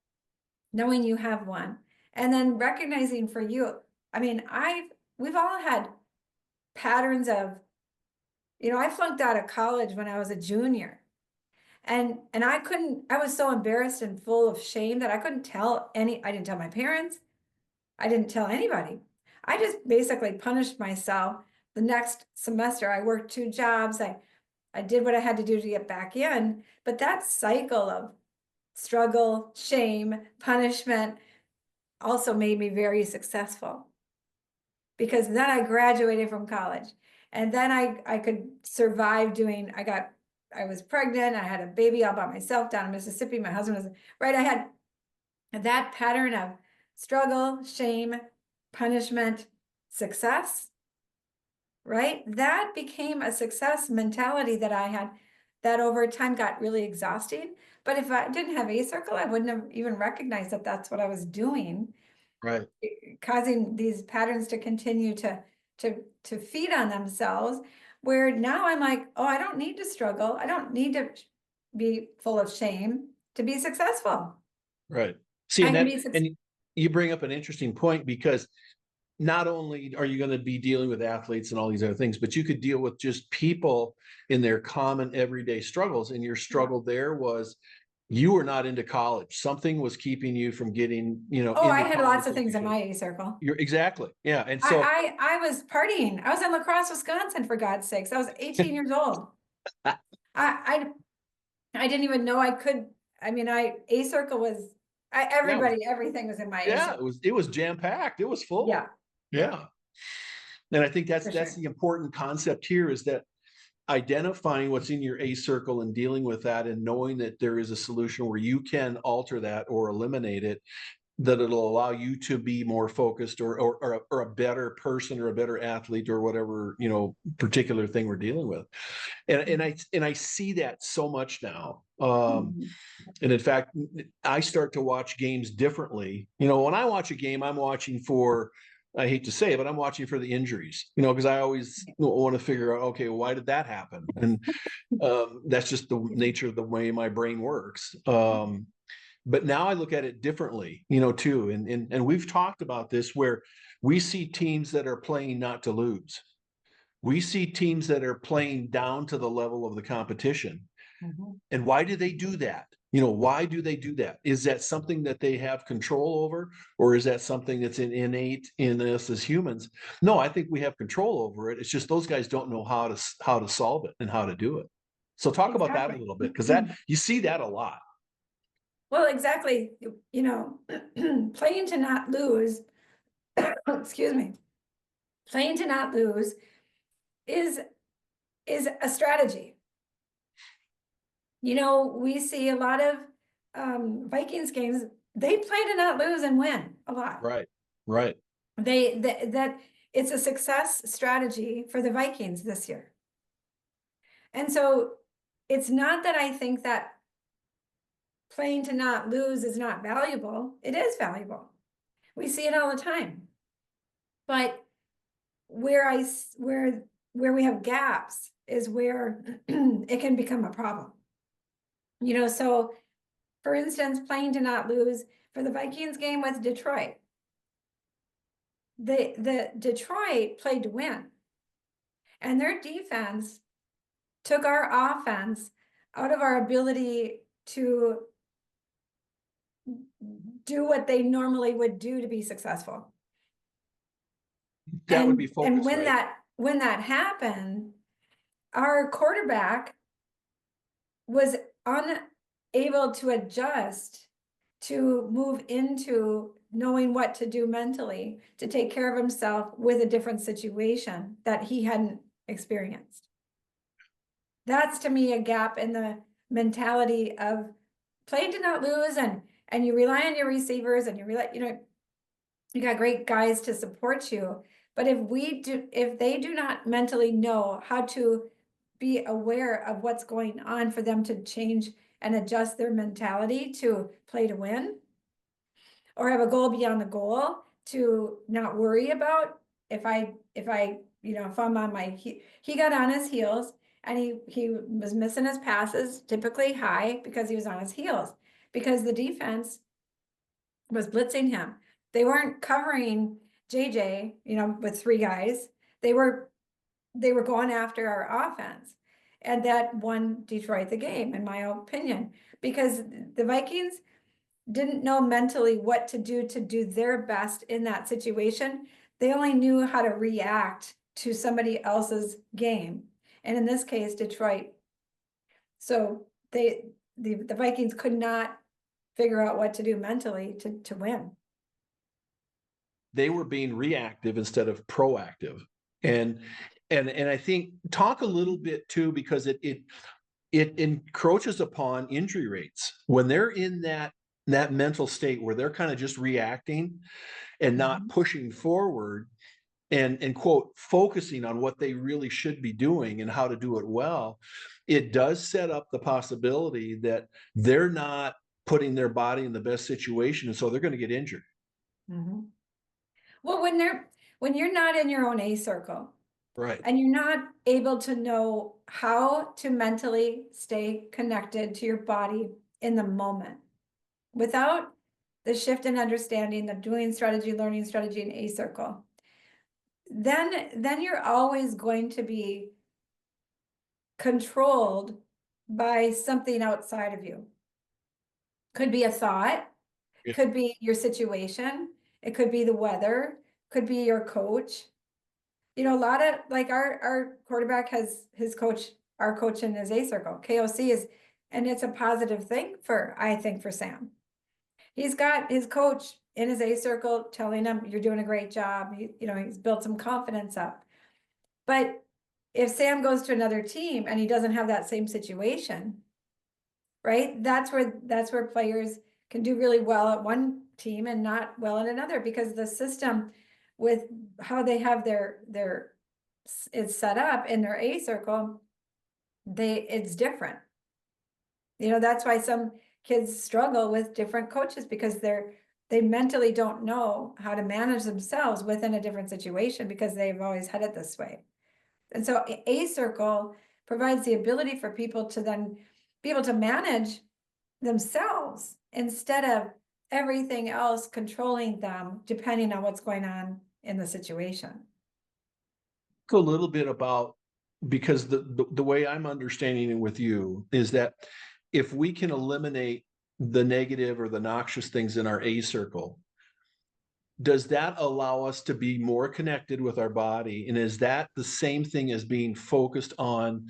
Speaker 1: knowing you have one and then recognizing for you. I mean, we've all had patterns of, I flunked out of college when I was a junior. And I was so embarrassed and full of shame that I didn't tell my parents, I didn't tell anybody. I just basically punished myself. The next semester, I worked 2 jobs. I did what I had to do to get back in. But that cycle of struggle, shame, punishment also made me very successful because then I graduated from college and then I could survive I was pregnant, I had a baby all by myself down in Mississippi. My husband was right. I had that pattern of struggle, shame, punishment, success, right? That became a success mentality that I had that over time got really exhausting. But if I didn't have A circle, I wouldn't have even recognized that that's what I was doing,
Speaker 2: Right.
Speaker 1: causing these patterns to continue to feed on themselves, where now I'm like, oh, I don't need to struggle. I don't need to be full of shame to be successful.
Speaker 2: Right. See,
Speaker 1: I
Speaker 2: and
Speaker 1: can
Speaker 2: that,
Speaker 1: be successful.
Speaker 2: and you bring up an interesting point, because not only are you going to be dealing with athletes and all these other things, but you could deal with just people in their common everyday struggles. And your
Speaker 1: Yeah.
Speaker 2: struggle there was you were not into college. Something was keeping you from getting,
Speaker 1: Oh, I
Speaker 2: into
Speaker 1: had
Speaker 2: college
Speaker 1: lots of
Speaker 2: like you
Speaker 1: things in
Speaker 2: should.
Speaker 1: my A circle.
Speaker 2: You're exactly. Yeah. And so,
Speaker 1: I was partying. I was in La Crosse, Wisconsin, for God's sakes. I was 18 years old. I I didn't even know I could. I mean, A circle was
Speaker 2: yeah,
Speaker 1: everything was in my A
Speaker 2: yeah,
Speaker 1: circle.
Speaker 2: it was jam packed. It was full.
Speaker 1: Yeah, yeah,
Speaker 2: Yeah. And I think
Speaker 1: for
Speaker 2: that's
Speaker 1: sure.
Speaker 2: the important concept here, is that identifying what's in your A circle and dealing with that, and knowing that there is a solution where you can alter that or eliminate it, that it'll allow you to be more focused or a better person or a better athlete or whatever, particular thing we're dealing with. And I see that so much now.
Speaker 1: Mhm.
Speaker 2: And in fact, I start to watch games differently. When I watch a game, I'm watching for, I hate to say it, but I'm watching for the injuries, because I always want to figure out, okay, why did that happen? And that's just the nature of the way my brain works. But now I look at it differently, too. And we've talked about this where we see teams that are playing not to lose. We see teams that are playing down to the level of the competition.
Speaker 1: Mhm.
Speaker 2: And why do they do that? Why do they do that? Is that something that they have control over, or is that something that's innate in us as humans? No, I think we have control over it. It's just those guys don't know how to solve it and how to do it. So talk about that a
Speaker 1: Exactly.
Speaker 2: little bit, because that you see that a lot.
Speaker 1: Well, exactly. Playing to not lose, excuse me, playing to not lose is a strategy. We see a lot of Vikings games, they play to not lose and win a lot.
Speaker 2: Right. Right.
Speaker 1: That it's a success strategy for the Vikings this year. And so it's not that I think that playing to not lose is not valuable. It is valuable. We see it all the time. But where we have gaps is where it can become a problem. So for instance, playing to not lose for the Vikings game with Detroit. The Detroit played to win, and their defense took our offense out of our ability to do what they normally would do to be successable.
Speaker 2: That would be
Speaker 1: And
Speaker 2: focused,
Speaker 1: when
Speaker 2: right?
Speaker 1: that happened, our quarterback was unable to adjust to move into knowing what to do mentally to take care of himself with a different situation that he hadn't experienced. That's to me a gap in the mentality of playing to not lose, and you rely on your receivers, and you rely, you got great guys to support you. But if they do not mentally know how to be aware of what's going on for them to change and adjust their mentality to play to win, or have a goal beyond the goal to not worry about if I'm on my, he got on his heels, and he was missing his passes, typically high, because he was on his heels, because the defense was blitzing him. They weren't covering JJ, with three guys. They were going after our offense. And that won Detroit the game, in my opinion, because the Vikings didn't know mentally what to do their best in that situation. They only knew how to react to somebody else's game. And in this case, Detroit. So the Vikings could not figure out what to do mentally to win.
Speaker 2: They were being reactive instead of proactive. And I think talk a little bit too, because it encroaches upon injury rates when they're in that mental state where they're kind of just reacting and not pushing forward and quote focusing on what they really should be doing and how to do it well. It does set up the possibility that they're not putting their body in the best situation, and so they're going to get injured.
Speaker 1: Mhm. Well, when you're not in your own A circle,
Speaker 2: Right.
Speaker 1: and you're not able to know how to mentally stay connected to your body in the moment, without the shift in understanding, the doing strategy, learning strategy, and A circle, then you're always going to be controlled by something outside of you. Could be a thought,
Speaker 2: Yeah.
Speaker 1: could be your situation, it could be the weather, could be your coach. A lot of, like, our quarterback has our coach in his A circle, KOC is, and it's a positive thing I think for Sam. He's got his coach in his A circle telling him, you're doing a great job. He's built some confidence up. But if Sam goes to another team and he doesn't have that same situation, right? That's where players can do really well at team and not well in another, because the system with how they have it's set up in their A circle, it's different. That's why some kids struggle with different coaches, because they mentally don't know how to manage themselves within a different situation because they've always had it this way. And so A circle provides the ability for people to then be able to manage themselves instead of everything else controlling them depending on what's going on in the situation.
Speaker 2: A little bit about, because the way I'm understanding it with you is that if we can eliminate the negative or the noxious things in our A circle, does that allow us to be more connected with our body? And is that the same thing as being focused on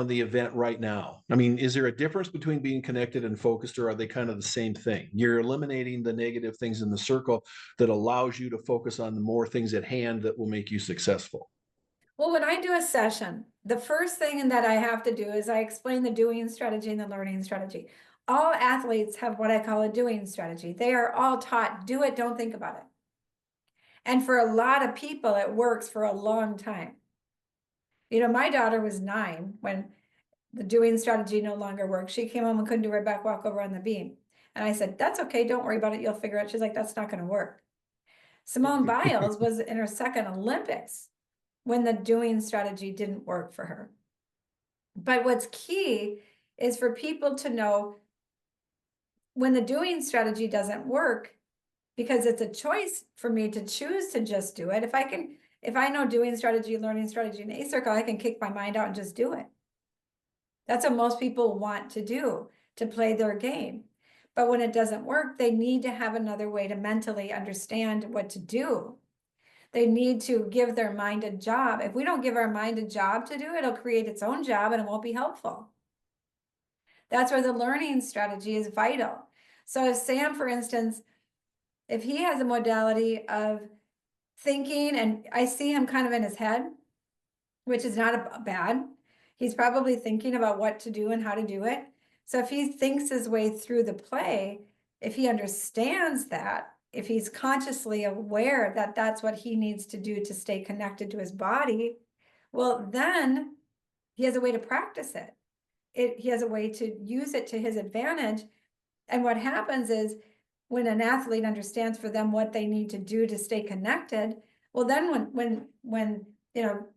Speaker 2: the event right now? I mean, is there a difference between being connected and focused, or are they kind of the same thing? You're eliminating the negative things in the circle that allows you to focus on the more things at hand that will make you successful.
Speaker 1: Well, when I do a session, the first thing that I have to do is I explain the doing strategy and the learning strategy. All athletes have what I call a doing strategy. They are all taught, do it, don't think about it. And for a lot of people, it works for a long time. My daughter was 9 when the doing strategy no longer worked. She came home and couldn't do her back walk over on the beam. And I said, that's okay, don't worry about it, you'll figure it out. She's like, that's not going to work. Simone Biles was in her second Olympics when the doing strategy didn't work for her. But what's key is for people to know when the doing strategy doesn't work, because it's a choice for me to choose to just do it. If I know doing strategy, learning strategy, and A circle, I can kick my mind out and just do it. That's what most people want to do, to play their game. But when it doesn't work, they need to have another way to mentally understand what to do. They need to give their mind a job. If we don't give our mind a job to do, it'll create its own job and it won't be helpful. That's where the learning strategy is vital. So if Sam, for instance, if he has a modality of thinking, and I see him kind of in his head, which is not a bad, he's probably thinking about what to do and how to do it. So if he thinks his way through the play, if he understands that, if he's consciously aware that that's what he needs to do to stay connected to his body, well, then he has a way to practice it. He has a way to use it to his advantage. And what happens is when an athlete understands for them what they need to do to stay connected, well, then when they're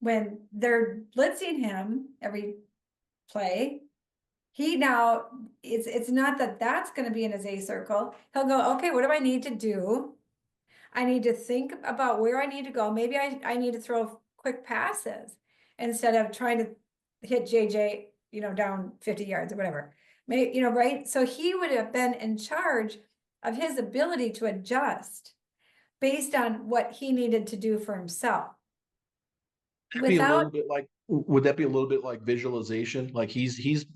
Speaker 1: blitzing him every play, it's not that's going to be in his A circle. He'll go, okay, what do I need to do? I need to think about where I need to go. Maybe I need to throw quick passes instead of trying to hit JJ, down 50 yards or whatever. Maybe, right? So he would have been in charge of his ability to adjust based on what he needed to do for himself.
Speaker 2: Be a little bit like, would that be a little bit like visualization? Like he's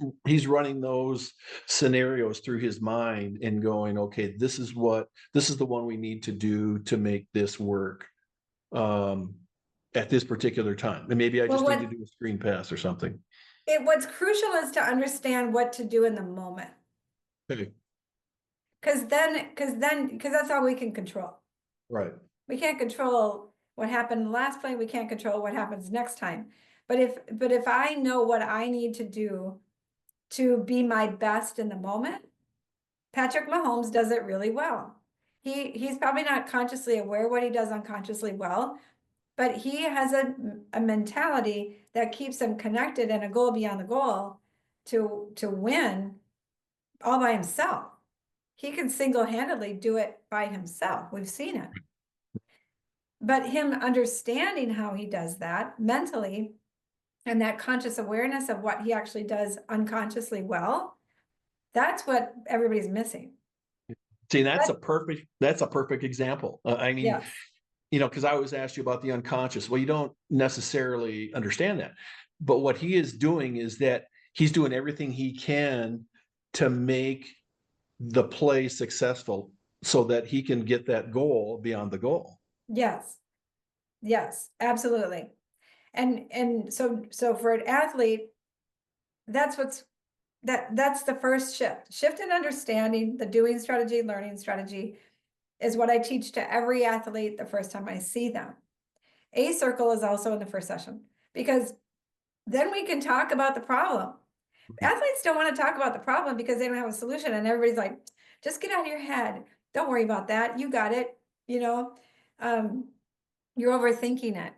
Speaker 2: running those scenarios through his mind and going, okay, this is the one we need to do to make this work at this particular time. And maybe I just need to do a screen pass or something.
Speaker 1: What's crucial is to understand what to do in the moment.
Speaker 2: Okay.
Speaker 1: Because that's all we can control.
Speaker 2: Right.
Speaker 1: We can't control what happened in the last play. We can't control what happens next time. But if I know what I need to do to be my best in the moment, Patrick Mahomes does it really well. He's probably not consciously aware what he does unconsciously well, but he has a mentality that keeps him connected and a goal beyond the goal to win all by himself. He can single-handedly do it by himself. We've seen it. But him understanding how he does that mentally and that conscious awareness of what he actually does unconsciously well, that's what everybody's missing.
Speaker 2: See, that's a perfect example. I mean,
Speaker 1: yes.
Speaker 2: Because I always asked you about the unconscious. Well, you don't necessarily understand that. But what he is doing is that he's doing everything he can to make the play successful so that he can get that goal beyond the goal.
Speaker 1: Yes. Yes, absolutely. And so for an athlete, that's what's that's the first shift in understanding the doing strategy, learning strategy is what I teach to every athlete the first time I see them. A circle is also in the first session because then we can talk about the problem. Athletes don't want to talk about the problem because they don't have a solution, and everybody's like, just get out of your head. Don't worry about that. You got it. You know, um, you're overthinking it.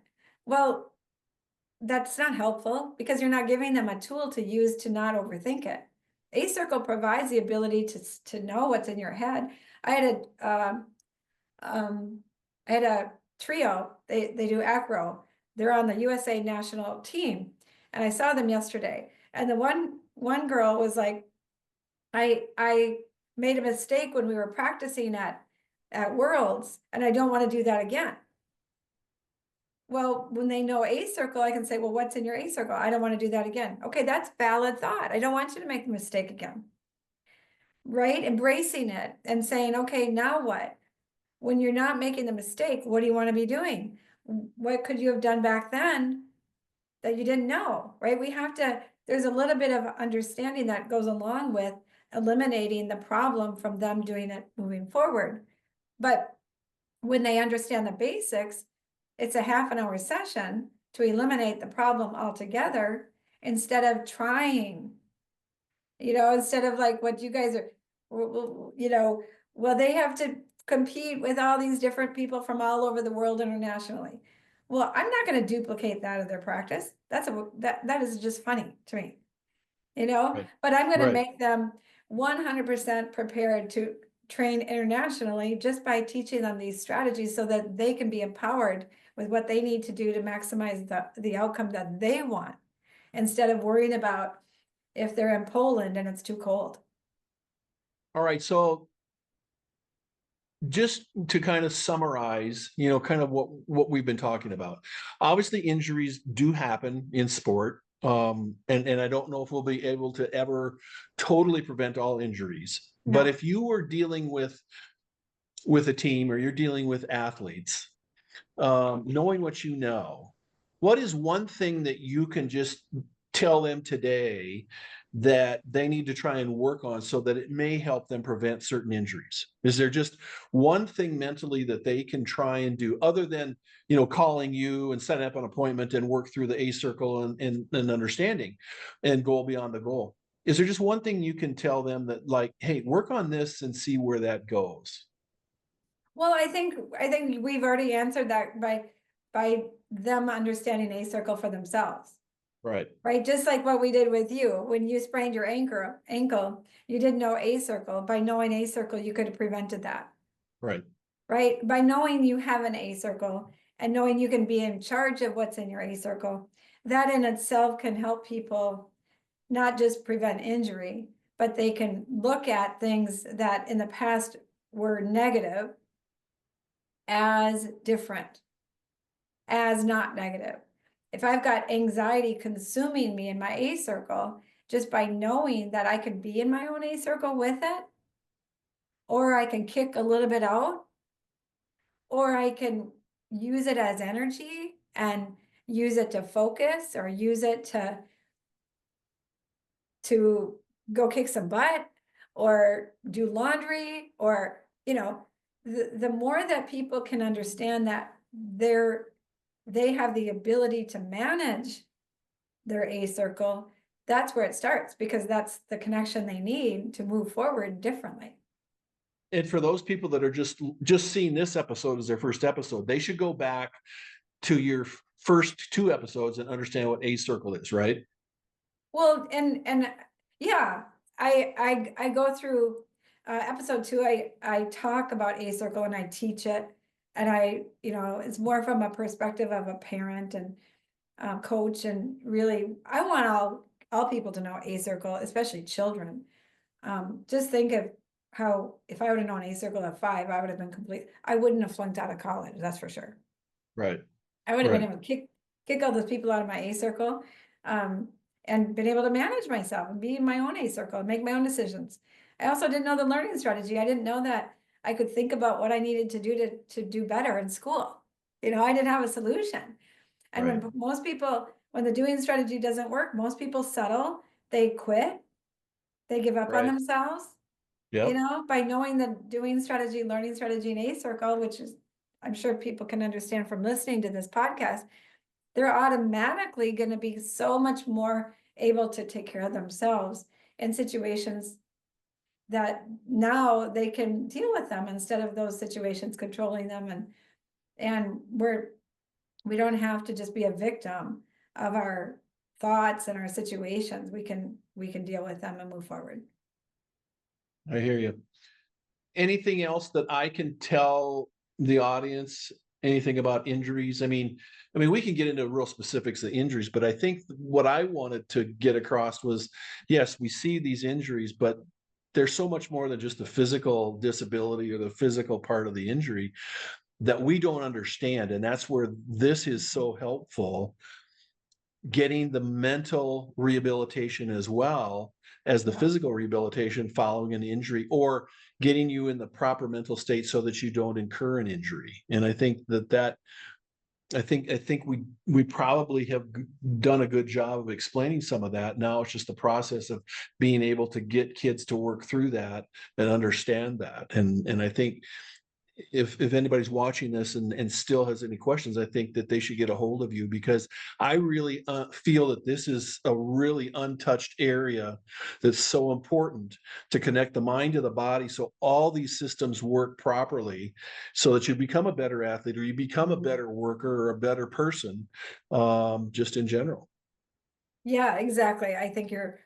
Speaker 1: Well, that's not helpful because you're not giving them a tool to use to not overthink it. A circle provides the ability to know what's in your head. I had um, I had a trio. They do acro. They're on the USA national team, and I saw them yesterday. And the one girl was like, I made a mistake when we were practicing at Worlds, and I don't want to do that again. Well, when they know A circle, I can say, well, what's in your A circle? I don't want to do that again. Okay, that's valid thought. I don't want you to make the mistake again. Right? Embracing it and saying, okay, now what? When you're not making the mistake, what do you want to be doing? What could you have done back then that you didn't know? Right? There's a little bit of understanding that goes along with eliminating the problem from them doing it moving forward. But when they understand the basics, it's a half an hour session to eliminate the problem altogether instead of trying, instead of like what you guys are, well, they have to compete with all these different people from all over the world internationally. Well, I'm not going to duplicate that of their practice. That is just funny to me,
Speaker 2: Right.
Speaker 1: but I'm going to
Speaker 2: Right.
Speaker 1: make them 100% prepared to train internationally just by teaching them these strategies so that they can be empowered with what they need to do to maximize the outcome that they want instead of worrying about if they're in Poland and it's too cold.
Speaker 2: All right. So just to kind of summarize, kind of what we've been talking about. Obviously, injuries do happen in sport. And I don't know if we'll be able to ever totally prevent all injuries. But
Speaker 1: No.
Speaker 2: if you were dealing with a team or you're dealing with athletes, knowing what you know, what is one thing that you can just tell them today that they need to try and work on so that it may help them prevent certain injuries? Is there just one thing mentally that they can try and do other than, calling you and setting up an appointment and work through the A circle and understanding and goal beyond the goal? Is there just one thing you can tell them that, like, hey, work on this and see where that goes?
Speaker 1: Well, I think we've already answered that by them understanding A circle for themselves.
Speaker 2: Right.
Speaker 1: Right, just like what we did with you, when you sprained your ankle, you didn't know A circle. By knowing A circle, you could have prevented that.
Speaker 2: Right.
Speaker 1: Right, by knowing you have an A circle and knowing you can be in charge of what's in your A circle, that in itself can help people not just prevent injury, but they can look at things that in the past were negative as different, as not negative. If I've got anxiety consuming me in my A circle, just by knowing that I can be in my own A circle with it, or I can kick a little bit out, or I can use it as energy and use it to focus or use it to go kick some butt or do laundry, or the more that people can understand that they have the ability to manage their A circle, that's where it starts, because that's the connection they need to move forward differently.
Speaker 2: And for those people that are just seeing this episode as their first episode, they should go back to your first two episodes and understand what A circle is, right?
Speaker 1: Well, and yeah, I go through episode 2. I talk about A circle and I teach it, and it's more from a perspective of a parent and coach, and really I want all people to know A circle, especially children. Just think of how if I would have known A circle at 5, I would have been I wouldn't have flunked out of college, that's for sure.
Speaker 2: Right.
Speaker 1: I would have been
Speaker 2: Right.
Speaker 1: able to kick all those people out of my A circle, and been able to manage myself and be in my own A circle and make my own decisions. I also didn't know the learning strategy. I didn't know that I could think about what I needed to do to do better in school. I didn't have a solution. And
Speaker 2: Right.
Speaker 1: when the doing strategy doesn't work, most people settle, they quit, they give up on
Speaker 2: Right.
Speaker 1: themselves,
Speaker 2: Yep.
Speaker 1: by knowing the doing strategy, learning strategy in A circle, which is, I'm sure people can understand from listening to this podcast, they're automatically going to be so much more able to take care of themselves in situations that now they can deal with them instead of those situations controlling them, and we don't have to just be a victim of our thoughts and our situations. We can deal with them and move forward.
Speaker 2: I hear you. Anything else that I can tell the audience? Anything about injuries? I mean, we can get into real specifics of injuries, but I think what I wanted to get across was, yes, we see these injuries, but there's so much more than just the physical disability or the physical part of the injury that we don't understand. And that's where this is so helpful, getting the mental rehabilitation as well as the
Speaker 1: Yeah.
Speaker 2: physical rehabilitation following an injury, or getting you in the proper mental state so that you don't incur an injury. And I think I think we probably have done a good job of explaining some of that. Now it's just the process of being able to get kids to work through that and understand that. And I think if anybody's watching this and still has any questions, I think that they should get a hold of you, because I really feel that this is a really untouched area that's so important to connect the mind to the body, so all these systems work properly, so that you become a better athlete, or you become a better worker or a better person, just in general.
Speaker 1: Yeah, exactly. I think you're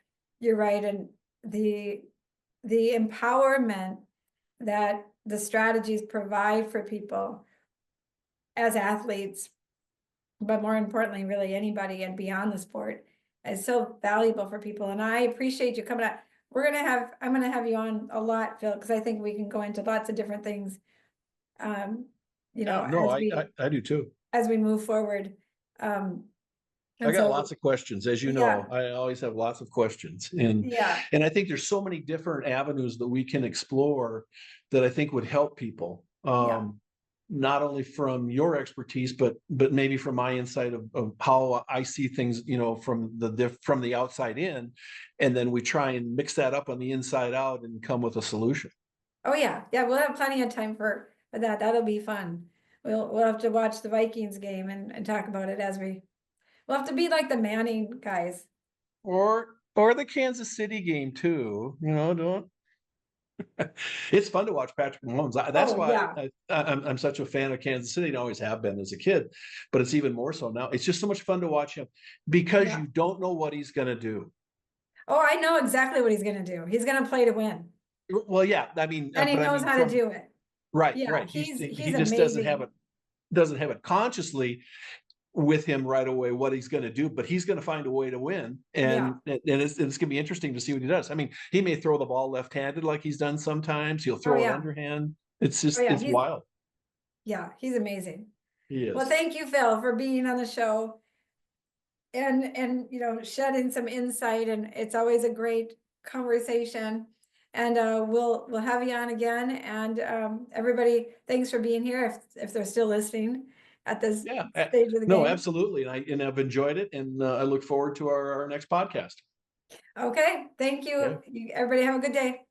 Speaker 1: right. And the the empowerment that the strategies provide for people as athletes, but more importantly, really anybody and beyond the sport, is so valuable for people. And I appreciate you coming out. I'm gonna have you on a lot, Phil, because I think we can go into lots of different things, um,
Speaker 2: Yeah, no, I do too.
Speaker 1: as we move forward. Um,
Speaker 2: I
Speaker 1: and
Speaker 2: got
Speaker 1: so,
Speaker 2: lots of questions. As you know,
Speaker 1: yeah,
Speaker 2: I always have lots of questions. And
Speaker 1: yeah,
Speaker 2: and I think there's so many different avenues that we can explore that I think would help people.
Speaker 1: yeah.
Speaker 2: Not only from your expertise, but maybe from my insight of how I see things, from the outside in, and then we try and mix that up on the inside out and come with a solution.
Speaker 1: Oh, yeah, yeah, we'll have plenty of time for that. That'll be fun. We'll have to watch the Vikings game and talk about it we'll have to be like the Manning guys.
Speaker 2: Or the Kansas City game too. Don't It's fun to watch Patrick Mahomes. That's
Speaker 1: Oh,
Speaker 2: why
Speaker 1: yeah,
Speaker 2: I'm such a fan of Kansas City, and always have been as a kid, but it's even more so now. It's just so much fun to watch him, because
Speaker 1: yeah.
Speaker 2: you don't know what he's going to do.
Speaker 1: Oh, I know exactly what he's gonna do. He's gonna play to win,
Speaker 2: Well, yeah, I mean,
Speaker 1: and he
Speaker 2: but I
Speaker 1: knows
Speaker 2: mean,
Speaker 1: how to
Speaker 2: from
Speaker 1: do it.
Speaker 2: right,
Speaker 1: Yeah,
Speaker 2: right.
Speaker 1: he's
Speaker 2: He just doesn't have
Speaker 1: amazing.
Speaker 2: it consciously with him right away what he's going to do, but he's going to find a way to win,
Speaker 1: Yeah.
Speaker 2: and it's going to be interesting to see what he does. I mean, he may throw the ball left-handed like he's done sometimes. He'll
Speaker 1: Oh,
Speaker 2: throw it
Speaker 1: yeah.
Speaker 2: underhand. It's
Speaker 1: Oh,
Speaker 2: just
Speaker 1: yeah.
Speaker 2: it's wild.
Speaker 1: He's amazing.
Speaker 2: He
Speaker 1: Well,
Speaker 2: is.
Speaker 1: thank you, Phil, for being on the show and shedding some insight. And it's always a great conversation. And we'll have you on again. And everybody, thanks for being here. If they're still listening at this
Speaker 2: Yeah.
Speaker 1: stage of the
Speaker 2: No,
Speaker 1: game.
Speaker 2: absolutely. I've enjoyed it, and I look forward to our next podcast.
Speaker 1: Okay, thank you.
Speaker 2: Okay.
Speaker 1: Everybody have a good day.